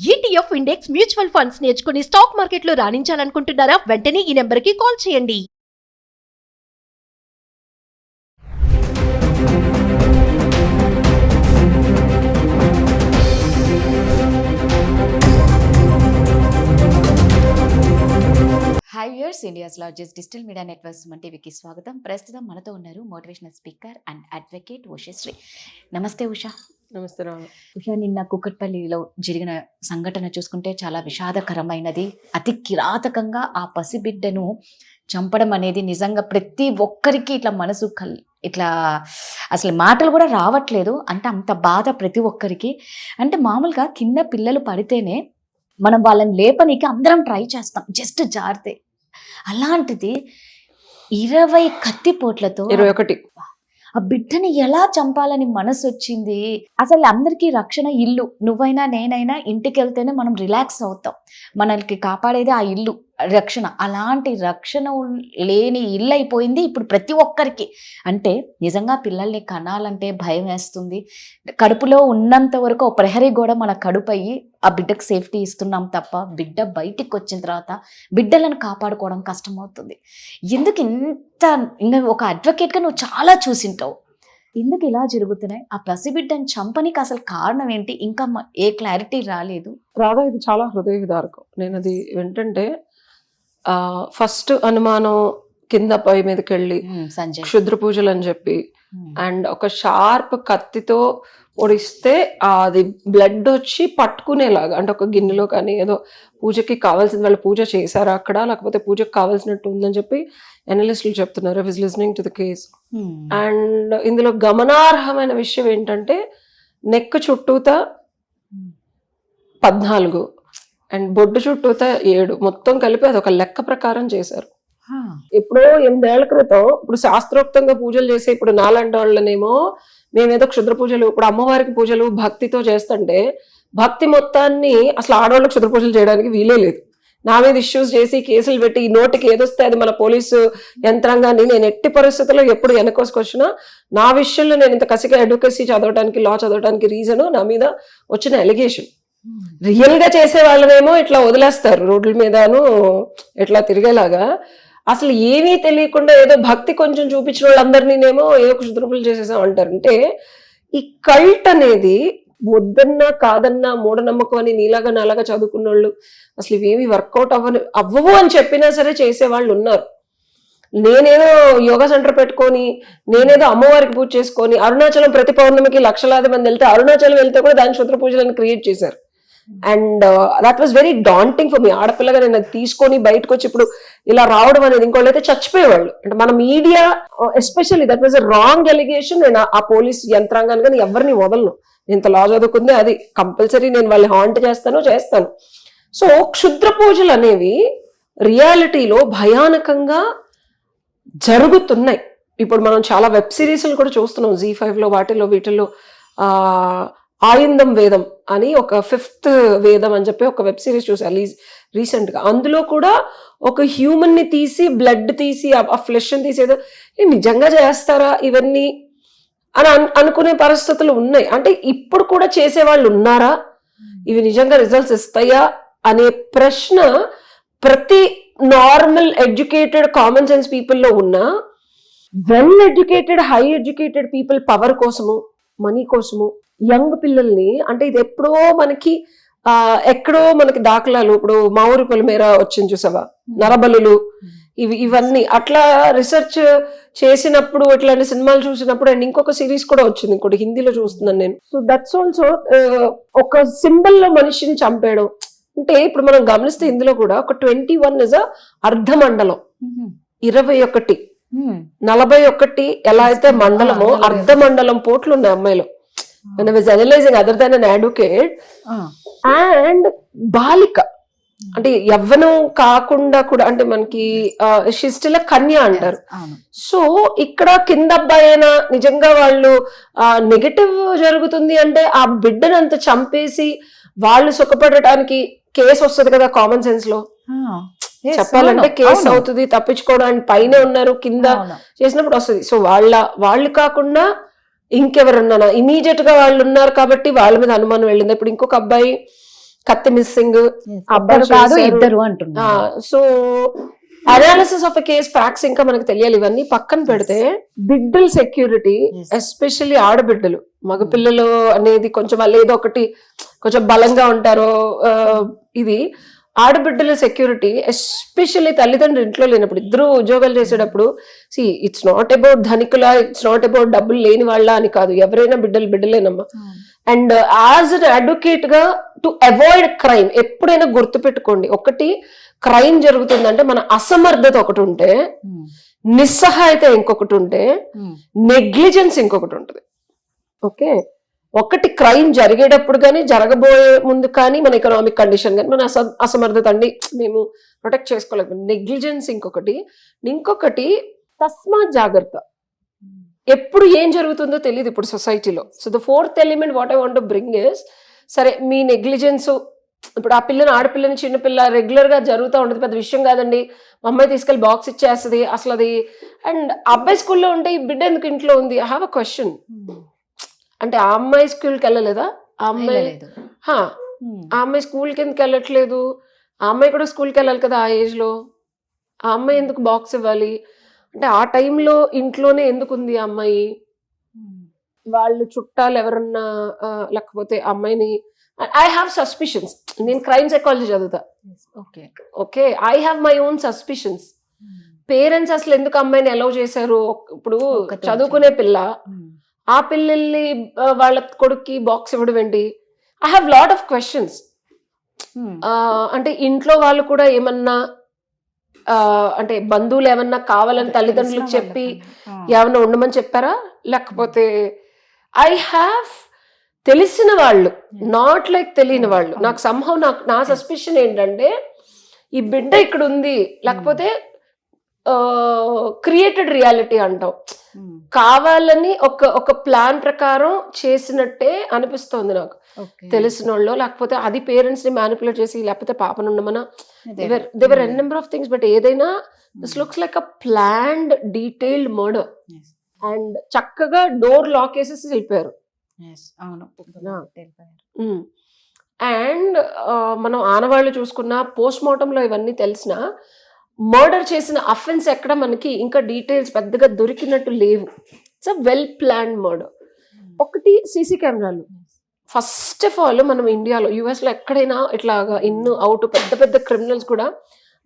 ETF index mutual funds నేర్చుకుని stock మార్కెట్లో రాణించాలనుకుంటున్నారా? వెంటనే ఈ నెంబర్కి కాల్ చేయండి. High viewers, India's largest digital media network Suman టీవీకి స్వాగతం. ప్రస్తుతం మనతో ఉన్నారు motivational speaker and advocate Ushasri. నమస్తే ఉషా. నమస్తే రావు. ఉషా, నిన్న కుకట్పల్లిలో జరిగిన సంఘటన చూసుకుంటే చాలా విషాదకరమైనది. అతి కిరాతకంగా ఆ పసిబిడ్డను చంపడం అనేది నిజంగా ప్రతి ఒక్కరికి ఇట్లా మనసు ఇట్లా అసలు మాటలు కూడా రావట్లేదు. అంటే అంత బాధ ప్రతి ఒక్కరికి. అంటే మామూలుగా కింద పిల్లలు పడితేనే మనం వాళ్ళని లేపనీకి అందరం ట్రై చేస్తాం, జస్ట్ జారితే. అలాంటిది 20 కత్తిపోట్లతో 21 ఆ బిడ్డని ఎలా చంపాలని మనసు వచ్చింది. అసలు అందరికీ రక్షణ ఇల్లు. నువ్వైనా నేనైనా ఇంటికి వెళ్తేనే మనం రిలాక్స్ అవుతాం. మనల్ని కాపాడేది ఆ ఇల్లు, రక్షణ. అలాంటి రక్షణ లేని ఇల్లు అయిపోయింది ఇప్పుడు ప్రతి ఒక్కరికి. అంటే నిజంగా పిల్లల్ని కనాలంటే భయం వేస్తుంది. కడుపులో ఉన్నంత వరకు ఒక ప్రహరీ గోడ మన కడుపు అయ్యి ఆ బిడ్డకు సేఫ్టీ ఇస్తున్నాం తప్ప బిడ్డ బయటికి వచ్చిన తర్వాత బిడ్డలను కాపాడుకోవడం కష్టమవుతుంది. ఎందుకు ఇంత, ఇంకా ఒక అడ్వకేట్గా నువ్వు చాలా చూసింటావు, ఎందుకు ఇలా జరుగుతున్నాయి? ఆ పసిబిడ్డని చంపనీకి అసలు కారణం ఏంటి? ఇంకా ఏ క్లారిటీ రాలేదు. రాధా, ఇది చాలా హృదయ విదారకం. నేను అది వింటుంటే ఫస్ట్ అనుమానం కింద పై మీదకి వెళ్ళి సంజయ్ క్షుద్ర పూజలు అని చెప్పి అండ్ ఒక షార్ప్ కత్తితో పొడిస్తే అది బ్లడ్ వచ్చి పట్టుకునేలాగా, అంటే ఒక గిన్నెలో కానీ ఏదో పూజకి కావాల్సింది వాళ్ళు పూజ చేశారా అక్కడ, లేకపోతే పూజకి కావాల్సినట్టు ఉందని చెప్పి అనలిస్టులు చెప్తున్నారు. I was listening to the case. And ఇందులో గమనార్హమైన విషయం ఏంటంటే నెక్ చుట్టూతా 14 అండ్ బొడ్డు చుట్టూతా 7, మొత్తం కలిపి అది ఒక లెక్క ప్రకారం చేశారు. ఎప్పుడో 8 ఏళ్ల క్రితం, ఇప్పుడు శాస్త్రోక్తంగా పూజలు చేసే ఇప్పుడు నాలాంటి వాళ్ళనేమో మేమేదో క్షుద్ర పూజలు, ఇప్పుడు అమ్మవారికి పూజలు భక్తితో చేస్తుంటే భక్తి మొత్తాన్ని అసలు ఆడవాళ్ళకి క్షుద్ర పూజలు చేయడానికి వీలే లేదు. నా మీద ఇష్యూస్ చేసి కేసులు పెట్టి ఈ నోటికి ఏదొస్తే అది మన పోలీసు యంత్రాంగాన్ని నేను ఎట్టి పరిస్థితుల్లో ఎప్పుడు వెనకోసుకొచ్చినా నా విషయంలో నేను ఇంత కసిగా అడ్వకేసీ చదవడానికి, లా చదవడానికి రీజను నా మీద వచ్చిన ఎలిగేషన్. రియల్ గా చేసే వాళ్ళనేమో ఇట్లా వదిలేస్తారు రోడ్ల మీదను ఇట్లా తిరిగేలాగా. అసలు ఏమీ తెలియకుండా ఏదో భక్తి కొంచెం చూపించిన వాళ్ళందరినీనేమో ఏదో క్షుద్రపులు చేసేసాం అంటారు. అంటే ఈ కల్ట్ అనేది వద్దన్నా కాదన్నా మూఢనమ్మకం అని నీలాగా నాలాగా చదువుకున్న వాళ్ళు అసలు ఇవేమి వర్కౌట్ అవ్వవు అని చెప్పినా సరే చేసేవాళ్ళు ఉన్నారు. నేనేదో యోగా సెంటర్ పెట్టుకొని, నేనేదో అమ్మవారికి పూజ చేసుకొని, అరుణాచలం ప్రతి పౌర్ణమికి లక్షలాది మంది వెళ్తే అరుణాచలం వెళ్తే కూడా దాని క్షుద్ర పూజలను క్రియేట్ చేశారు. And that was very daunting for me. ఆడపిల్లగా నేను అది తీసుకొని బయటకు వచ్చి ఇప్పుడు ఇలా రావడం అనేది, ఇంకోళ్ళు అయితే చచ్చిపోయేవాళ్ళు. అంటే మన media especially that was a wrong allegation. నేను ఆ పోలీస్ యంత్రాంగాన్ని కానీ ఎవరిని వదలను. నేను ఇంత లా చదువుకుంది, అది కంపల్సరీ నేను వాళ్ళని హాంట్ చేస్తాను. సో క్షుద్ర పూజలు అనేవి రియాలిటీలో భయానకంగా జరుగుతున్నాయి. ఇప్పుడు మనం చాలా వెబ్ సిరీస్లు కూడా చూస్తున్నాం, Z5లో వీటిల్లో ఆయుందం వేదం అని ఒక 5th వేదం అని చెప్పి ఒక వెబ్ సిరీస్ చూసాను రీసెంట్ గా. అందులో కూడా ఒక హ్యూమన్ ని తీసి, బ్లడ్ తీసి, ఆ ఫ్లెష్ ని తీసేదో నిజంగా చేస్తారా ఇవన్నీ అని అనుకునే పరిస్థితులు ఉన్నాయి. అంటే ఇప్పుడు కూడా చేసేవాళ్ళు ఉన్నారా, ఇవి నిజంగా రిజల్ట్స్ ఇస్తాయా అనే ప్రశ్న ప్రతి నార్మల్ ఎడ్యుకేటెడ్ కామన్ సెన్స్ పీపుల్లో ఉన్న well educated high educated people power కోసము, మనీ కోసము యంగ్ పిల్లల్ని, అంటే ఇది ఎక్కడో మనకి దాఖలాలు, ఇప్పుడు మాఊరి పొలిమేర వచ్చింది చూసావా, నరబలులు, ఇవన్నీ అట్లా రీసెర్చ్ చేసినప్పుడు, ఇట్లాంటి సినిమాలు చూసినప్పుడు, అండ్ ఇంకొక సిరీస్ కూడా వచ్చింది, ఇంకోటి హిందీలో చూస్తున్నాను నేను. సో దట్స్ ఆల్సో ఒక సింబల్ లో మనిషిని చంపేయడం. అంటే ఇప్పుడు మనం గమనిస్తే ఇందులో కూడా ఒక 21 ఇస్ అర్ధమండలం, 21 41 ఎలా అయితే మండలమో అర్ధమండలం పోట్లు ఉన్నాయి అమ్మాయిలో. When I was analyzing other than an advocate, and బాలిక అంటే యవ్వనం కాకుండా కూడా, అంటే మనకి శిష్టిల కన్య అంటారు. సో ఇక్కడ కింద అబ్బాయి అయినా నిజంగా వాళ్ళు నెగటివ్ జరుగుతుంది అంటే ఆ బిడ్డను అంత చంపేసి వాళ్ళు సుఖపడటానికి కేసు వస్తుంది కదా కామన్ సెన్స్ లో. చెప్పాలంటే కేసు అవుతుంది, తప్పించుకోవడానికి పైన ఉన్నారు, కింద చేసినప్పుడు వస్తుంది. సో వాళ్ళు కాకుండా ఇంకెవరన్నా ఇమీడియట్ గా వాళ్ళు ఉన్నారు కాబట్టి వాళ్ళ మీద అనుమానం వెళ్ళింది. ఇప్పుడు ఇంకొక అబ్బాయి కత్తి మిస్సింగ్, ఒక్కరు కాదు ఇద్దరు అంటున్నారు. So analysis of a case facts ఇంకా మనకు తెలియాలి. ఇవన్నీ పక్కన పెడితే బిడ్డల సెక్యూరిటీ, ఎస్పెషల్లీ ఆడబిడ్డలు, మగపిల్లలు అనేది కొంచెం వాళ్ళు ఏదో ఒకటి కొంచెం బలంగా ఉంటారో, ఇది ఆడబిడ్డల సెక్యూరిటీ ఎస్పెషల్లీ తల్లిదండ్రులు ఇంట్లో లేనప్పుడు, ఇద్దరు ఉద్యోగాలు చేసేటప్పుడు, ఇట్స్ నాట్ అబౌట్ ధనికుల, ఇట్స్ నాట్ అబౌట్ డబ్బులు లేని వాళ్ళ అని కాదు, ఎవరైనా బిడ్డలేనమ్మా. అండ్ యాజ్ అన్ అడ్వకేట్ గా టు అవాయిడ్ క్రైమ్ ఎప్పుడైనా గుర్తు పెట్టుకోండి, ఒకటి క్రైమ్ జరుగుతుందంటే మన అసమర్థత ఒకటి ఉంటే, నిస్సహాయత ఇంకొకటి ఉంటే, నెగ్లిజెన్స్ ఇంకొకటి ఉంటుంది. ఓకే, ఒకటి క్రైమ్ జరిగేటప్పుడు కానీ జరగబోయే ముందు కానీ మన ఎకనామిక్ కండిషన్ కానీ మన అసమర్థత అండి మేము ప్రొటెక్ట్ చేసుకోలేదు, నెగ్లిజెన్స్ ఇంకొకటి తస్మాత్ జాగ్రత్త. ఎప్పుడు ఏం జరుగుతుందో తెలియదు ఇప్పుడు సొసైటీలో. So the fourth element what I want to bring is, సరే మీ నెగ్లిజెన్స్, ఇప్పుడు ఆ పిల్లని, ఆడపిల్లని, చిన్నపిల్ల రెగ్యులర్ గా జరుగుతూ ఉంటుంది, పెద్ద విషయం కాదండి, మా అమ్మాయి తీసుకెళ్లి బాక్స్ ఇచ్చేస్తుంది అసలు అది. అండ్ అబ్బాయి స్కూల్లో ఉంటే ఈ బిడ్డ ఎందుకు ఇంట్లో ఉంది? I have a question. అంటే ఆ అమ్మాయి స్కూల్కి వెళ్ళలేదా? ఆ అమ్మాయి స్కూల్కి ఎందుకు వెళ్ళట్లేదు? ఆ అమ్మాయి కూడా స్కూల్కి వెళ్ళాలి కదా ఆ ఏజ్ లో. ఆ అమ్మాయి ఎందుకు బాక్స్ ఇవ్వాలి? అంటే ఆ టైంలో ఇంట్లోనే ఎందుకు ఉంది ఆ అమ్మాయి? వాళ్ళు చుట్టాలు ఎవరన్నా లేకపోతే అమ్మాయిని, ఐ హ్యావ్ సస్పిషన్స్. నేను క్రైమ్ సైకాలజీ చదువుతా. Okay, I have my own suspicions. Parents అసలు ఎందుకు అమ్మాయిని అలౌ చేశారు? ఇప్పుడు చదువుకునే పిల్ల, ఆ పిల్లల్ని వాళ్ళ కొడుక్కి బాక్స్ ఇవ్వడం ఏంటి? I have lot of questions. అంటే ఇంట్లో వాళ్ళు కూడా ఏమన్నా అంటే బంధువులు ఏమన్నా కావాలని తల్లిదండ్రులకు చెప్పి ఏమన్నా ఉండమని చెప్పారా? లేకపోతే ఐ హ్యావ్ తెలిసిన వాళ్ళు, నాట్ లైక్ తెలియని వాళ్ళు. నాకు సంభవం, నా సస్పిషన్ ఏంటంటే ఈ బిడ్డ ఇక్కడ ఉంది, లేకపోతే క్రియేటెడ్ రియాలిటీ అంటాం, కావాలని ఒక ప్లాన్ ప్రకారం చేసినట్టే అనిపిస్తోంది నాకు. తెలిసిన వాళ్ళు, లేకపోతే అది పేరెంట్స్ ని మ్యానిపులేట్ చేసి, లేకపోతే పాపను ఉండమన్నా, దేవర్ ఎన్ నెంబర్ ఆఫ్ థింగ్స్. బట్ ఏదైనా this looks like a planned detailed murder. And చక్కగా డోర్ లాక్ వేసేసి వెళ్ళిపోయారు. అండ్ మనం ఆనవాళ్ళు చూసుకున్నా, పోస్ట్ మార్టంలో ఇవన్నీ తెలిసిన, మర్డర్ చేసిన అఫెన్స్ ఎక్కడ మనకి ఇంకా డీటెయిల్స్ పెద్దగా దొరికినట్టు లేవు. It's a well planned murder. ఒకటి సీసీ కెమెరాలు. ఫస్ట్ ఆఫ్ ఆల్ మనం ఇండియాలో, యుఎస్ లో ఎక్కడైనా ఇట్లాగా ఇన్ అవుట్ పెద్ద పెద్ద క్రిమినల్స్ కూడా,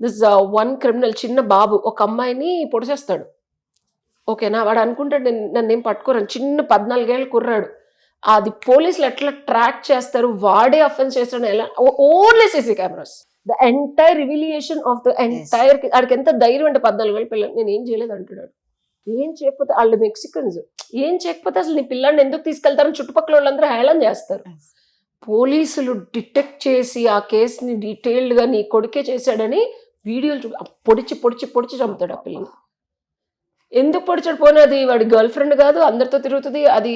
దిస్ వన్ క్రిమినల్, చిన్న బాబు ఒక అమ్మాయిని పొడిచేస్తాడు. ఓకేనా, వాడు అనుకుంటాడు నన్ను ఏం పట్టుకోరని, చిన్న 14 ఏళ్ళ కుర్రాడు. అది పోలీసులు ఎట్లా ట్రాక్ చేస్తారు, వాడే అఫెన్స్ చేస్తాడు ఎలా, only CC cameras. The entire revelation of the entire. వాడికి ఎంత ధైర్యం అంటే 14 ఏళ్ళ పిల్లలు నేను ఏం చేయలేదు అంటున్నాడు. ఏం చేయకపోతే వాళ్ళు మెక్సికన్స్, ఏం చేయకపోతే అసలు నీ పిల్లాడిని ఎందుకు తీసుకెళ్తారని చుట్టుపక్కల వాళ్ళందరూ హేళన చేస్తారు. పోలీసులు డిటెక్ట్ చేసి ఆ కేసుని డీటెయిల్డ్ గా నీ కొడుకే చేశాడని వీడియోలు పొడిచి చంపుతాడు ఆ పిల్లని. ఎందుకు పొడిచాడు? పోనీ అది వాడి గర్ల్ ఫ్రెండ్ కాదు, అందరితో తిరుగుతుంది, అది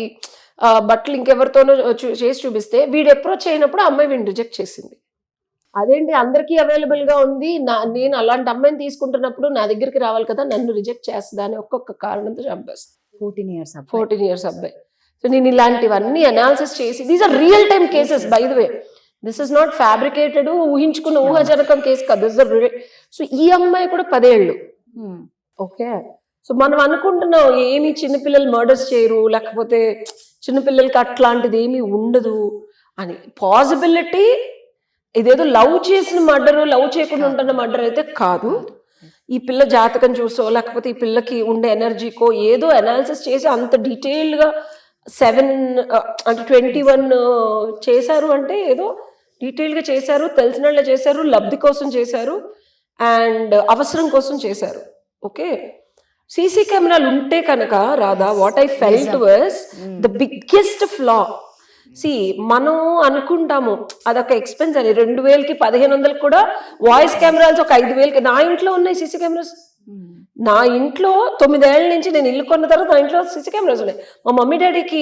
బట్టలు ఇంకెవరితోనో చేసి చూపిస్తే వీడు అప్రోచ్ అయినప్పుడు అమ్మాయి వీడిని రిజెక్ట్ చేసింది. అదేంటి అందరికీ అవైలబుల్ గా ఉంది, నేను అలాంటి అమ్మాయిని తీసుకుంటున్నప్పుడు నా దగ్గరికి రావాలి కదా, నన్ను రిజెక్ట్ చేస్తుందా అని ఒక్కొక్క కారణంతో చంపేస్తాను. 14 ఇయర్స్ అబ్బాయి. సో నేను ఇలాంటివన్నీ అనాలిసిస్ చేసి, these are real time cases by the way, this is not fabricated, ఊహించుకున్న ఊహాజనకం కేసు కాదు. సో ఈ అమ్మాయి కూడా 10 ఏళ్ళు. ఓకే, సో మనం అనుకుంటున్నాం ఏమి చిన్నపిల్లలు మర్డర్స్ చేయరు, లేకపోతే చిన్నపిల్లలకి అట్లాంటిది ఏమీ ఉండదు అని. పాసిబిలిటీ ఇదేదో లవ్ చేసిన మర్డర్, లవ్ చేయకుండా ఉంటున్న మర్డర్ అయితే కాదు. ఈ పిల్ల జాతకం చూసో, లేకపోతే ఈ పిల్లకి ఉండే ఎనర్జీకో ఏదో అనాలిసిస్ చేసి అంత డీటెయిల్డ్ గా 7 అంటే 21 చేశారు అంటే ఏదో డీటెయిల్డ్ గా చేశారు, తెలిసిన వాళ్ళే చేశారు, లబ్ధి కోసం చేశారు, అండ్ అవసరం కోసం చేశారు. ఓకే, సీసీ కెమెరాలు ఉంటే కనుక Radha, what I felt was the biggest flaw. మనం అనుకుంటాము అదొక ఎక్స్పెన్స్ అని, 2000కి 1500 కూడా వాయిస్ కెమెరాస్ ఒక 5000కి. నా ఇంట్లో ఉన్నాయి సీసీ కెమెరాస్. నా ఇంట్లో 9 ఏళ్ల నుంచి నేను ఇల్లు కొన్న తర్వాత నా ఇంట్లో సీసీ కెమెరాస్ ఉన్నాయి. మా మమ్మీ డాడీకి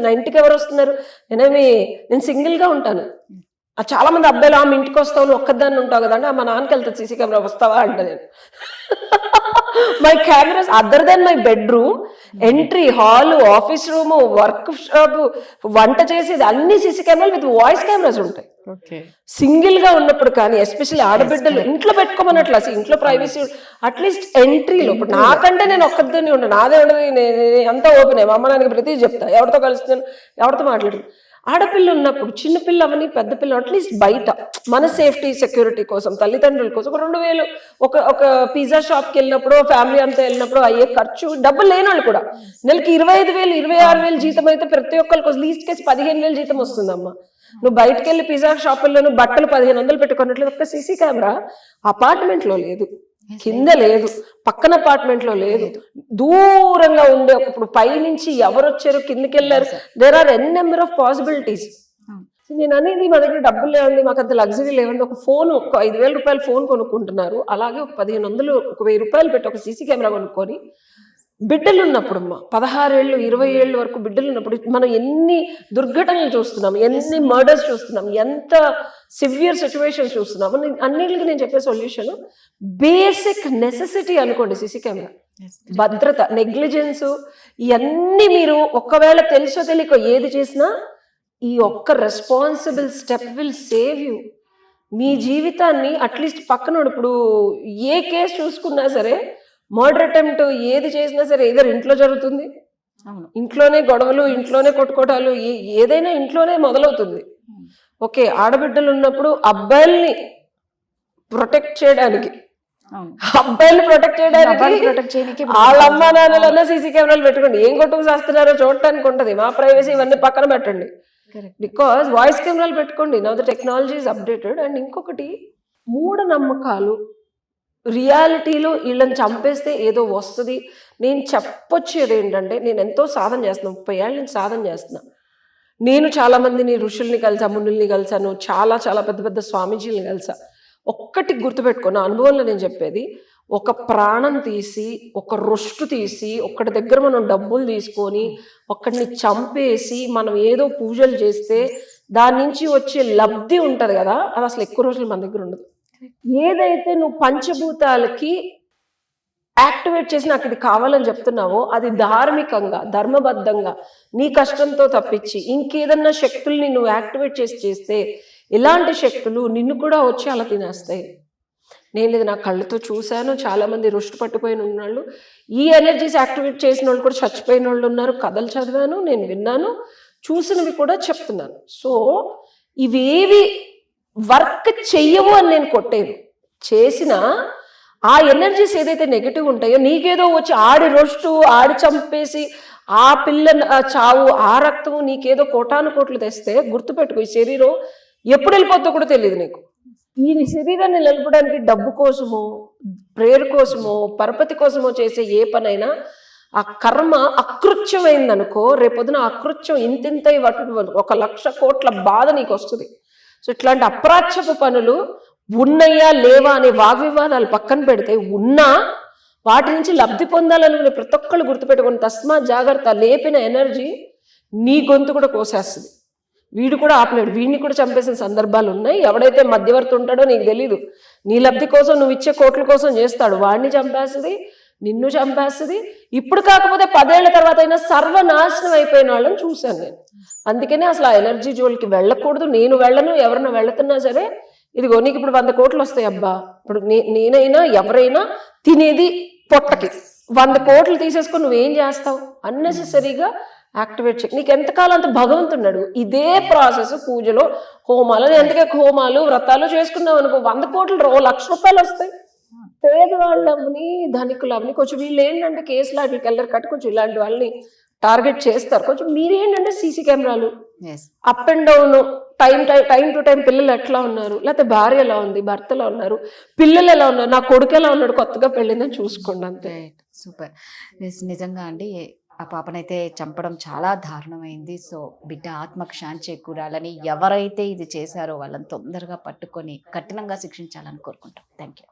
నా ఇంటికి ఎవరు వస్తున్నారు, నేను సింగిల్ గా ఉంటాను. చాలా మంది అబ్బాయిలు ఆమె ఇంటికి వస్తావు, నువ్వు ఒక్కదాన్ని ఉంటావు కదా అంటే, మా నాన్నకి వెళ్తాను సీసీ కెమెరా వస్తావా అంట. నేను my cameras other than my bedroom entry, hall, office room, workshop, వంట చేసేది అన్ని సీసీ కెమెరాలు విత్ వాయిస్ కెమెరాస్ ఉంటాయి. సింగిల్ గా ఉన్నప్పుడు కానీ ఎస్పెషల్లీ ఆడబిడ్డలు ఇంట్లో పెట్టుకోమన్నట్లు, అసలు ఇంట్లో ప్రైవసీ అట్లీస్ట్ ఎంట్రీలో. ఇప్పుడు నాకంటే నేను ఒక్కదాన్ని ఉండను, నాదే ఉండదు, అంతా ఓపెన్ అయ్యి అమ్మ నాన్నకి ప్రతి చెప్తా, ఎవరితో కలుస్తున్నాను, ఎవరితో మాట్లాడు. ఆడపిల్ల ఉన్నప్పుడు చిన్నపిల్ల అవని పెద్ద పిల్ల అట్లీస్ట్ బయట మన సేఫ్టీ సెక్యూరిటీ కోసం తల్లిదండ్రుల కోసం ఒక 2000 ఒక పిజ్జా షాప్కి వెళ్ళినప్పుడు ఫ్యామిలీ అంతా వెళ్ళినప్పుడు అయ్యే ఖర్చు, డబ్బులు లేని వాళ్ళు కూడా నెలకి 25,000 26,000 జీతం అయితే ప్రతి ఒక్కరి కోసం లీస్ట్ కేసు 15,000 జీతం వస్తుందమ్మా. నువ్వు బయటకు వెళ్ళి పిజ్జా షాపుల్లోనూ బట్టలు 1,500 పెట్టుకున్నట్లు ఒక్క సీసీ కెమెరా అపార్ట్మెంట్ లో లేదు, కింద లేదు, పక్కన అపార్ట్మెంట్ లో లేదు, దూరంగా ఉండే ఇప్పుడు పైనుంచి ఎవరు వచ్చారు కిందకి వెళ్ళారు, there are n number of possibilities. నేను అనేది మా దగ్గర డబ్బులు లేవండి, మాకు అంత లగ్జరీ లేవండి, ఒక ఫోన్ ఒక 5,000 రూపాయల ఫోన్ కొనుక్కుంటున్నారు, అలాగే ఒక 1,500 ఒక 1,000 రూపాయలు పెట్టి ఒక సీసీ కెమెరా కొనుక్కొని బిడ్డలు ఉన్నప్పుడు 16 ఏళ్ళు 20 ఏళ్ళు వరకు బిడ్డలు ఉన్నప్పుడు మనం ఎన్ని దుర్ఘటనలు చూస్తున్నాం, ఎన్ని మర్డర్స్ చూస్తున్నాం, ఎంత సివియర్ సిచ్యువేషన్స్ చూస్తున్నాం. అన్నిటికీ నేను చెప్పే సొల్యూషన్ బేసిక్ నెసెసిటీ అనుకోండి సీసీ కెమెరా. భద్రత, నెగ్లిజెన్స్ ఇవన్నీ మీరు ఒకవేళ తెలుసో తెలియకో ఏది చేసినా ఈ ఒక్క responsible step will save you. మీ జీవితాన్ని అట్లీస్ట్ పక్కన ఇప్పుడు ఏ కేసు చూసుకున్నా సరే మర్డర్ అటెంప్ట్ ఏది చేసినా సరే ఏదో ఇంట్లో జరుగుతుంది, ఇంట్లోనే గొడవలు, ఇంట్లోనే కొట్టుకోటాలు, ఏదైనా ఇంట్లోనే మొదలవుతుంది. ఓకే, ఆడబిడ్డలు ఉన్నప్పుడు అబ్బాయిల్ని ప్రొటెక్ట్ చేయడానికి వాళ్ళ అమ్మా నాన్నలన్నా సీసీ కెమెరాలు పెట్టుకోండి, ఏం కొట్టుకు చేస్తున్నారో చూడటానికి ఉంటది. మా ప్రైవసీ ఇవన్నీ పక్కన పెట్టండి, బికాస్ వాయిస్ కెమెరాలు పెట్టుకోండి. Now the technology is updated. And ఇంకొకటి మూఢనమ్మకాలు, రియాలిటీలో వీళ్ళని చంపేస్తే ఏదో వస్తుంది. నేను చెప్పొచ్చేది ఏంటంటే నేను ఎంతో సాధన చేస్తున్నాను, 30 ఏళ్ళ నుంచి సాధన చేస్తున్నా. నేను చాలా మందిని ఋషుల్ని కలిసా, మునుల్ని కలిసాను, చాలా చాలా పెద్ద పెద్ద స్వామీజీని కలిసా. ఒక్కటి గుర్తుపెట్టుకో, నా అనుభవంలో నేను చెప్పేది, ఒక ప్రాణం తీసి ఒక రొస్టు తీసి ఒక్కడి దగ్గర మనం డబ్బులు తీసుకొని ఒక్కడిని చంపేసి మనం ఏదో పూజలు చేస్తే దాని నుంచి వచ్చే లబ్ధి ఉంటది కదా, అది అసలు ఎక్కువ రోజులు మన దగ్గర ఉండదు. ఏదైతే నువ్వు పంచభూతాలకి యాక్టివేట్ చేసి నాకు ఇది కావాలని చెప్తున్నావో అది ధార్మికంగా ధర్మబద్ధంగా నీ కష్టంతో తప్పించి ఇంకేదన్నా శక్తుల్ని నువ్వు యాక్టివేట్ చేస్తే ఇలాంటి శక్తులు నిన్ను కూడా వచ్చి అలా తినేస్తాయి. నేను ఇది నా కళ్ళతో చూశాను, చాలా మంది రుష్టి పట్టిపోయిన ఉన్నాళ్ళు, ఈ ఎనర్జీస్ యాక్టివేట్ చేసిన వాళ్ళు కూడా చచ్చిపోయిన వాళ్ళు ఉన్నారు. కథలు చదివాను, నేను విన్నాను, చూసినవి కూడా చెప్తున్నాను. సో ఇవేవి వర్క్ చెయ్యవు అని నేను కొట్టేది, చేసిన ఆ ఎనర్జీస్ ఏదైతే నెగిటివ్ ఉంటాయో నీకేదో వచ్చి ఆడి రొస్టు ఆడి చంపేసి ఆ పిల్ల చావు ఆ రక్తము నీకేదో కోటాను కోట్లు తెస్తే గుర్తుపెట్టుకో, ఈ శరీరం ఎప్పుడు వెళ్ళిపోతుందో కూడా తెలియదు నీకు. ఈ శరీరాన్ని నిలపడానికి డబ్బు కోసమో ప్రేయర్ కోసమో పరపతి కోసమో చేసే ఏ పనైనా ఆ కర్మ అకృత్యమైందనుకో, రేపొద్దున అకృత్యం ఇంతింత 1,00,000 కోట్ల బాధ నీకు వస్తుంది. సో ఇట్లాంటి అప్రాచ్యపు పనులు ఉన్నయ్యా లేవా అనే వాగ్వివాదాలు పక్కన పెడితే ఉన్నా వాటి నుంచి లబ్ధి పొందాలనుకునే ప్రతి ఒక్కళ్ళు గుర్తుపెట్టుకుని తస్మా జాగ్రత్త. లేపిన ఎనర్జీ నీ గొంతు కూడా కోసేస్తుంది, వీడు కూడా ఆపలేడు, వీడిని కూడా చంపేసిన సందర్భాలు ఉన్నాయి. ఎవడైతే మధ్యవర్తి ఉంటాడో నీకు తెలీదు, నీ లబ్ధి కోసం నువ్వు ఇచ్చే కోట్ల కోసం చేస్తాడు, వాడిని చంపేస్తుంది, నిన్ను చంపేస్తుంది. ఇప్పుడు కాకపోతే 10 ఏళ్ల తర్వాత అయినా సర్వనాశనం అయిపోయిన వాళ్ళని చూశాను నేను. అందుకనే అసలు ఆ ఎనర్జీ జోలికి వెళ్ళకూడదు. నేను వెళ్ళను, ఎవరన్నా వెళుతున్నా సరే ఇదిగో నీకు ఇప్పుడు 100 కోట్లు వస్తాయి అబ్బా, ఇప్పుడు నేనైనా ఎవరైనా తినేది పొట్టకి 100 కోట్లు తీసేసుకొని నువ్వేం చేస్తావు? అన్నెసెసరీగా యాక్టివేట్ చేయి. నీకు ఎంతకాలం అంత భగవంతున్నాడు. ఇదే ప్రాసెస్ పూజలో హోమాలు, ఎంతకే హోమాలు వ్రతాలు చేసుకున్నావు అనుకో 100 కోట్లు 1,00,000 రూపాయలు వస్తాయి. పేదవాళ్ళని ధనికులని కొంచెం వీళ్ళు ఏంటంటే కేసులు వాటికి వెళ్ళరు కట్టి కొంచెం ఇలాంటి వాళ్ళని టార్గెట్ చేస్తారు. కొంచెం మీరేంటంటే సీసీ కెమెరాలు up and down time to time పిల్లలు ఎట్లా ఉన్నారు, లేకపోతే భార్య ఎలా ఉంది, భర్త ఎలా ఉన్నారు, పిల్లలు ఎలా ఉన్నారు, నా కొడుకు ఎలా ఉన్నాడు, కొత్తగా పెళ్ళిందని చూసుకోండి అంతే. సూపర్. నిజంగా అండి ఆ పాపనైతే చంపడం చాలా దారుణమైంది. సో బిడ్డ ఆత్మకు శాంతి చేకూరాలని ఎవరైతే ఇది చేశారో వాళ్ళని తొందరగా పట్టుకొని కఠినంగా శిక్షించాలని కోరుకుంటాం. Thank you.